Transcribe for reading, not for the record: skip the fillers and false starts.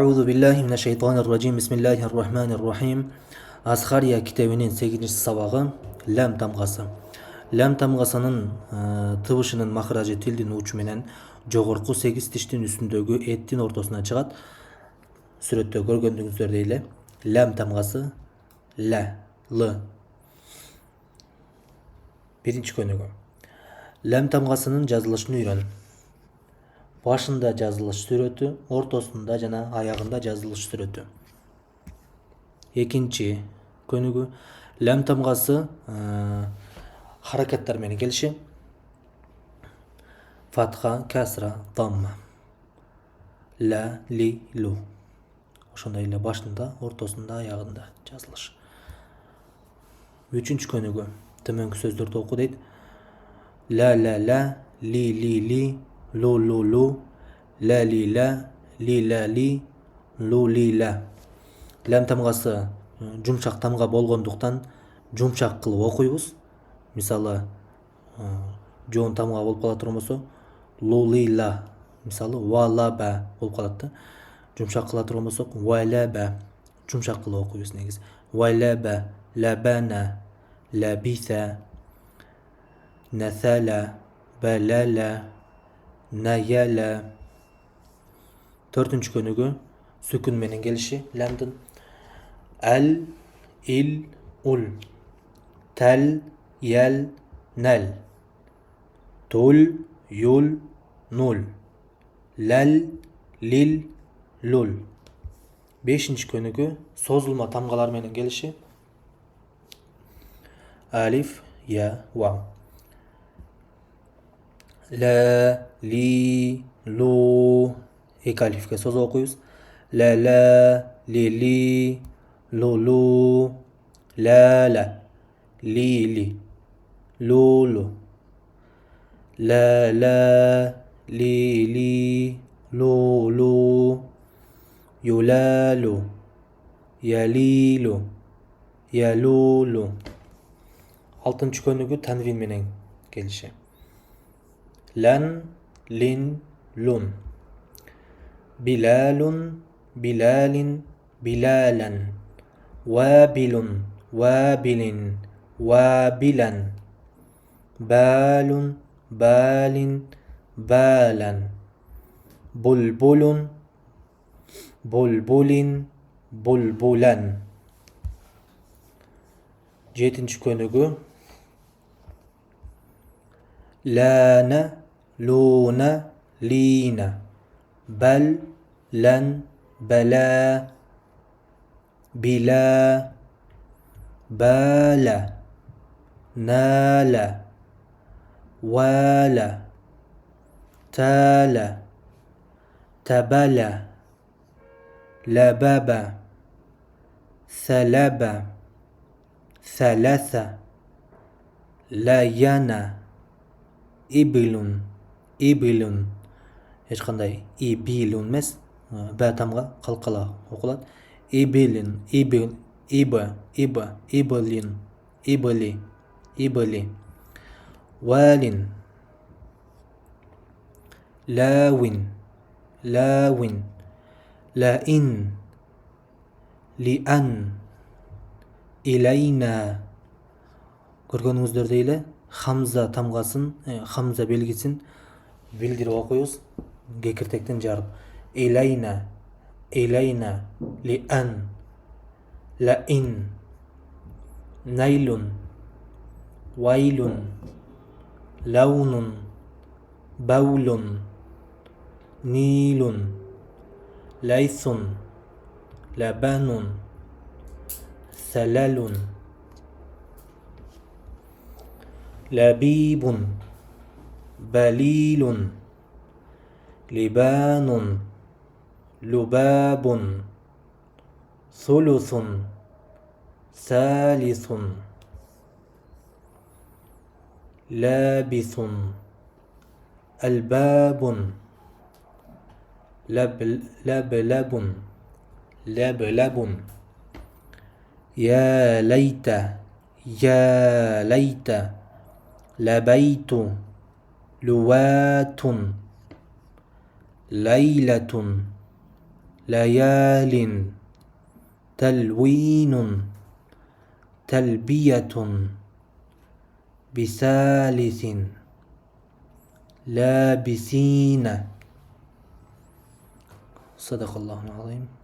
Euzu billahi mineşşeytanirracim. Bismillahirrahmanirrahim. Asхария китебинин 8 сабагы лам тамгасы. Лам тамгасынын тыбышынын махражы тилдин учу менен жогорку 8 тиштин үстүндөгү эттин ортосуна чыгат. Сүрөттө көргөндүгүңүздөр эле лам тамгасы ла л. Биринчи көнүгү. Лам тамгасынын жазылышын үйрөн. Башында жазылыш сүрөтү, ортосунда жана аягында жазылыш сүрөтү. Экинчи көнүгү. Лам тамгасы харакаттар менен келиши. Фатха, касра, дамма. Ла, ли, лу. Ошондой эле башында, ортосунда, аягында жазылыш. Үчүнчү көнүгү. Төмөнкү сөздөрдү оку дейт. Ла, ли, лу, ла, ли, лу, ла. Лам тамгасы жумшак тамга болгондуктан жумшак кылып окуйбуз. Мисалы, жоон тамга болуп кала турган болсо, лу, ла. Мисалы, ва, ла, ба болуп калат да. Жумшак кыла турган болсок, ва, ла, ба. Жумшак кылып окуйбуз негизи. Ва, ла, ба, лабана, лабиса, насала, балала, наяла. Төртүнчү көнүгү. Сүкүн менен келиши ламдын. Ал, ил, ул. Тал, ял, нал. Тул, юл, нул. Лал, лил, лул. Бешинчи көнүгү. Созулма тамгалар менен келиши. Алиф, я, ва. Ла, ли, лу. Эки алифке созуп окуйбуз. Ла, ли, лу, ла, ли, лу. Ла, ли, лу, юлалу, ялилу, ялулу. Алтынчы көнүгү танвин менен келиши. Лан, лин, лун. Биlalun, bilalin, bilalan. Wabilun, wabilin, wabilan. Balun, balin, balan. Bulbulun, bulbulin, bulbulan. Жетинчи көнүгү. Лана, луна, лина. Бал, лан, бала, била, бала, нала, вала, тала, табала, лабаба, салаба, саласа, лаяна, иблун, иблун. Эч кандай ибилун эмес, ба тамга калкала окулат. Ибилин, иблин, ибли. Валин, лавин, лаин, лиан, илайна. Көргөнүңүздөрдөй эле хамза тамгасын, хамза белгисин билдирип окуйбуз. Кекиртектен жарып. Илайна, лиан, лаин, найлун, вайлун, лаунун, баулун, нилун, лайсун, лабанун, салалун, лабибун, балилун, либанун, лубабун, сулусун, салисун, лабисун, албабун, лаблабун, я лайта, лабайту, луатун, лайлатун, ليال تلوين تلبية بثالث لابسين. صدق الله العظيم.